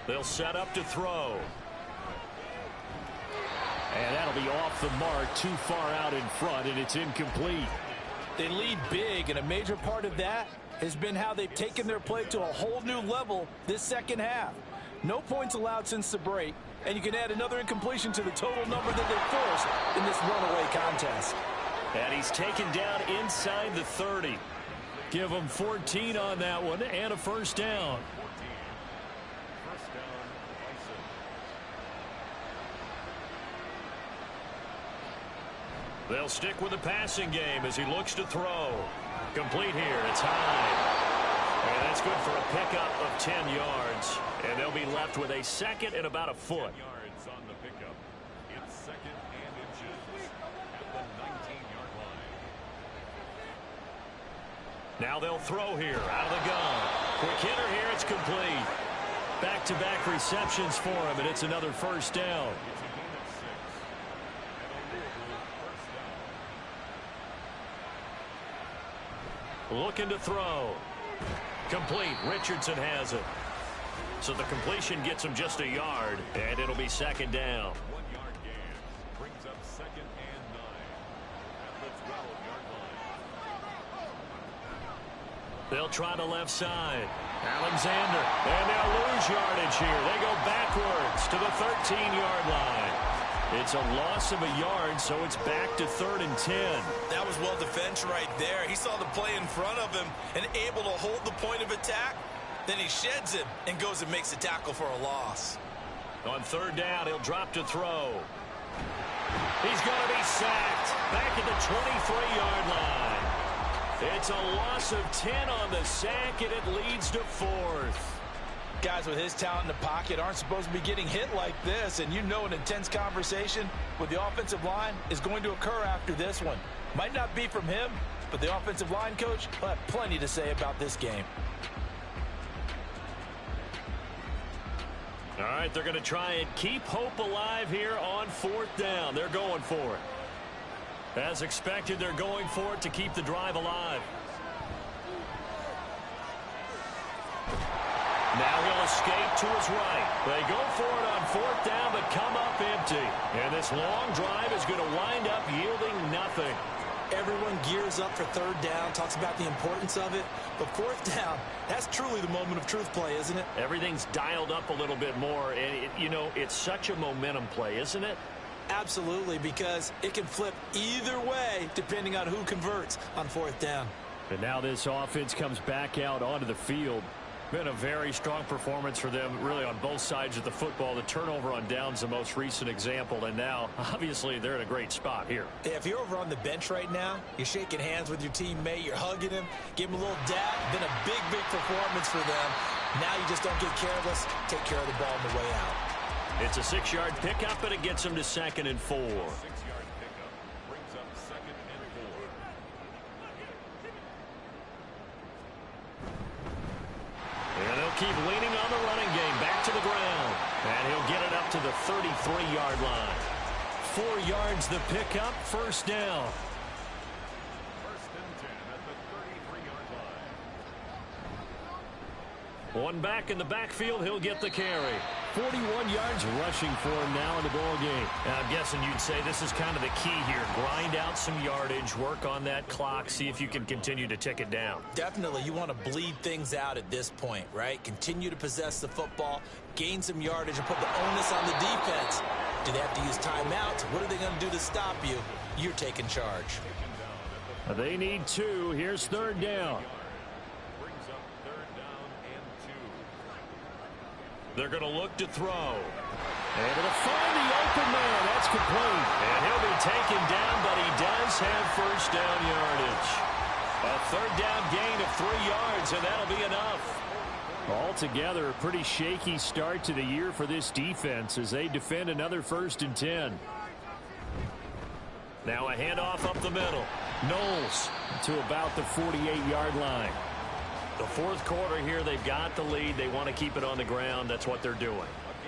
They'll set up to throw. And that'll be off the mark, too far out in front, and it's incomplete. They lead big, and a major part of that has been how they've taken their play to a whole new level this second half. No points allowed since the break, and you can add another incompletion to the total number that they forced in this runaway contest. And he's taken down inside the 30. Give him 14 on that one and a first down. They'll stick with the passing game as he looks to throw. Complete here. It's high. And that's good for a pickup of 10 yards. And they'll be left with a second and about a foot. Yards on the pickup. It's second and inches at the 19-yard line. Now they'll throw here out of the gun. Quick hitter here. It's complete. Back-to-back receptions for him, and it's another first down. It's a gain of 6. And a Louisville first down. Looking to throw. Complete. Richardson has it. So the completion gets him just a yard, and it'll be second down. 1-yard gain brings up second and 9 at the 12-yard line. They'll try the left side. Alexander. And they'll lose yardage here. They go backwards to the 13-yard line. It's a loss of a yard, so it's back to 3rd and 10. That was well defense right there. He saw the play in front of him and able to hold the point of attack. Then he sheds it and goes and makes a tackle for a loss. On 3rd down, he'll drop to throw. He's going to be sacked. Back at the 23-yard line. It's a loss of 10 on the sack, and it leads to 4th. Guys with his talent in the pocket aren't supposed to be getting hit like this, and you know an intense conversation with the offensive line is going to occur after this one. Might not be from him, but the offensive line coach will have plenty to say about this game. All right, they're going to try and keep hope alive here on 4th down. They're going for it. As expected, they're going for it to keep the drive alive. Now he'll escape to his right. They go for it on 4th down, but come up empty. And this long drive is going to wind up yielding nothing. Everyone gears up for 3rd down, talks about the importance of it. But 4th down, that's truly the moment of truth play, isn't it? Everything's dialed up a little bit more. And, it's such a momentum play, isn't it? Absolutely, because it can flip either way depending on who converts on 4th down. And now this offense comes back out onto the field. Been a very strong performance for them, really, on both sides of the football. The turnover on downs, the most recent example, and now, obviously, they're in a great spot here. If you're over on the bench right now, you're shaking hands with your teammate, you're hugging him, give him a little dab. Been a big, big performance for them. Now you just don't get careless. Take care of the ball on the way out. It's a 6-yard pickup, and it gets them to 2nd and 4. 6-yard pickup brings up second and 4. And they'll keep leaning on the running game back to the ground. And he'll get it up to the 33-yard line. 4 yards the pickup, first down. First and 10 at the 33-yard line. One back in the backfield, he'll get the carry. 41 yards rushing for him now in the ball game. Now, I'm guessing you'd say this is kind of the key here. Grind out some yardage, work on that clock, see if you can continue to tick it down. Definitely, you want to bleed things out at this point, right? Continue to possess the football, gain some yardage, and put the onus on the defense. Do they have to use timeouts? What are they going to do to stop you? You're taking charge. They need 2. Here's 3rd down. Brings up 3rd down and 2. They're going to look to throw. And it'll find the open man. That's complete. And he'll be taken down, but he does have first down yardage. A 3rd down gain of 3 yards, and that'll be enough. Altogether, a pretty shaky start to the year for this defense as they defend another 1st and 10. Now a handoff up the middle. Knowles to about the 48-yard line. The 4th quarter here, they've got the lead. They want to keep it on the ground. That's what they're doing.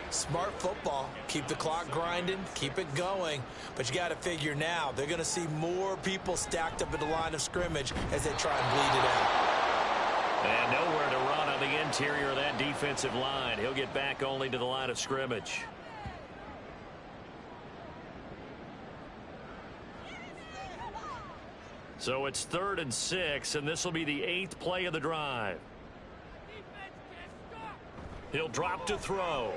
Smart football. Keep the clock grinding. Keep it going. But you got to figure now, they're going to see more people stacked up at the line of scrimmage as they try and bleed it out. And nowhere to run on the interior of that defensive line. He'll get back only to the line of scrimmage. So it's 3rd and 6, and this will be the 8th play of the drive. He'll drop to throw.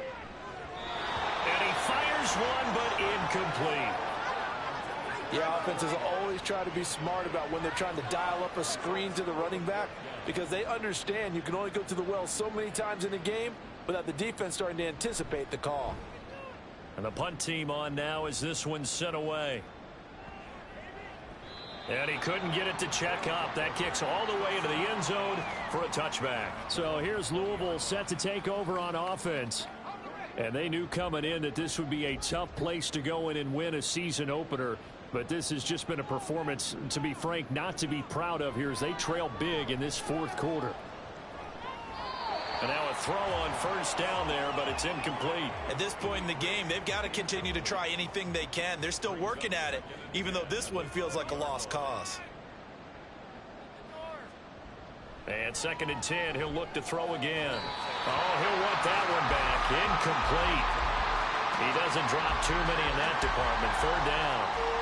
And he fires one, but incomplete. Yeah, offenses always try to be smart about when they're trying to dial up a screen to the running back, because they understand you can only go to the well so many times in a game without the defense starting to anticipate the call. And the punt team on now as this one's sent away. And he couldn't get it to check up. That kicks all the way into the end zone for a touchback. So here's Louisville set to take over on offense. And they knew coming in that this would be a tough place to go in and win a season opener. But this has just been a performance, to be frank, not to be proud of here as they trail big in this 4th quarter. And now a throw on 1st down there, but it's incomplete. At this point in the game, they've got to continue to try anything they can. They're still working at it, even though this one feels like a lost cause. And 2nd and 10, he'll look to throw again. Oh, he'll want that one back. Incomplete. He doesn't drop too many in that department. 3rd down.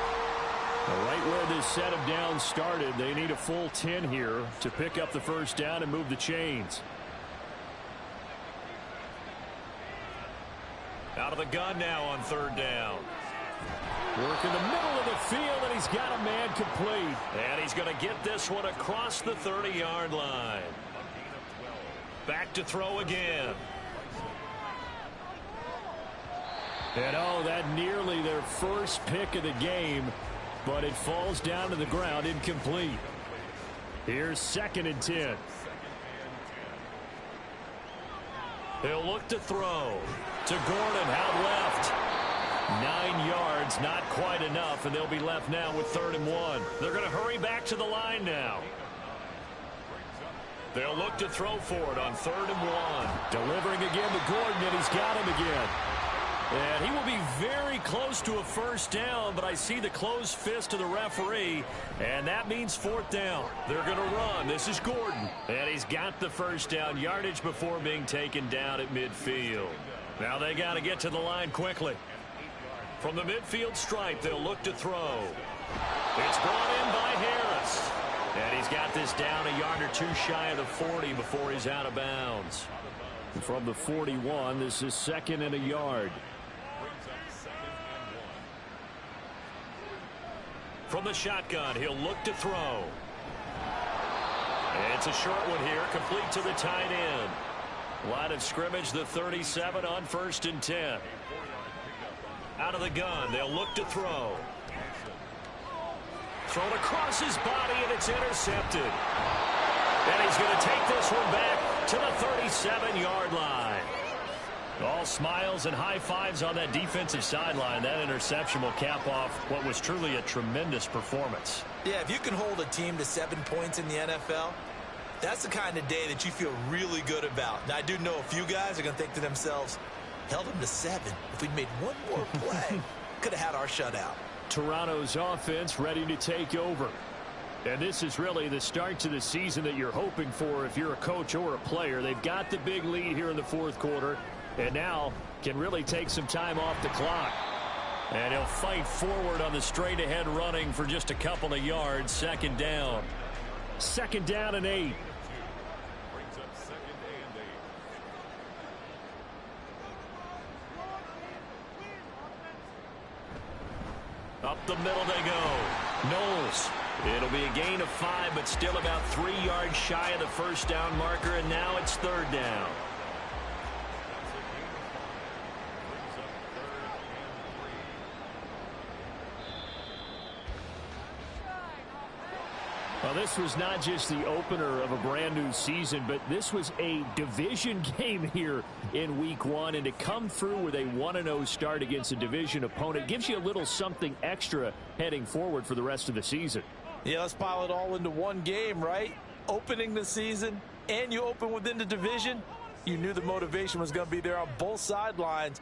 Right where this set of downs started, they need a full 10 here to pick up the 1st down and move the chains. Out of the gun now on 3rd down. Work in the middle of the field, and he's got a man complete. And he's going to get this one across the 30-yard line. Back to throw again. And oh, that nearly their first pick of the game, but it falls down to the ground incomplete. Here's 2nd and 10. He'll look to throw to Gordon out left. 9 yards, not quite enough, and they'll be left now with 3rd and 1. They're going to hurry back to the line now. They'll look to throw for it on 3rd and 1. Delivering again to Gordon, and he's got him again. And he will be very close to a 1st down, but I see the closed fist of the referee, and that means 4th down. They're going to run. This is Gordon. And he's got the 1st down yardage before being taken down at midfield. Now they got to get to the line quickly. From the midfield stripe, they'll look to throw. It's brought in by Harris. And he's got this down a yard or two shy of the 40 before he's out of bounds. From the 41, this is 2nd and a yard. From the shotgun, he'll look to throw. And it's a short one here, complete to the tight end. Line of scrimmage, the 37 on 1st and 10. Out of the gun, they'll look to throw. Thrown across his body, and it's intercepted. And he's going to take this one back to the 37-yard line. All smiles and high fives on that defensive sideline. That interception will cap off what was truly a tremendous performance. Yeah, if you can hold a team to 7 points in the NFL, that's the kind of day that you feel really good about. Now, I do know a few guys are going to think to themselves, held them to 7. If we'd made one more play, could have had our shutout. Toronto's offense ready to take over. And this is really the start to the season that you're hoping for if you're a coach or a player. They've got the big lead here in the 4th quarter, and now can really take some time off the clock. And he'll fight forward on the straight-ahead running for just a couple of yards. 2nd down. 2nd down and 8. Up the middle they go. Knowles. It'll be a gain of 5, but still about 3 yards shy of the 1st down marker, and now it's 3rd down. Well, this was not just the opener of a brand new season, but this was a division game here in week 1. And to come through with a 1-0 start against a division opponent gives you a little something extra heading forward for the rest of the season. Yeah, let's pile it all into one game, right? Opening the season, and you open within the division. You knew the motivation was going to be there on both sidelines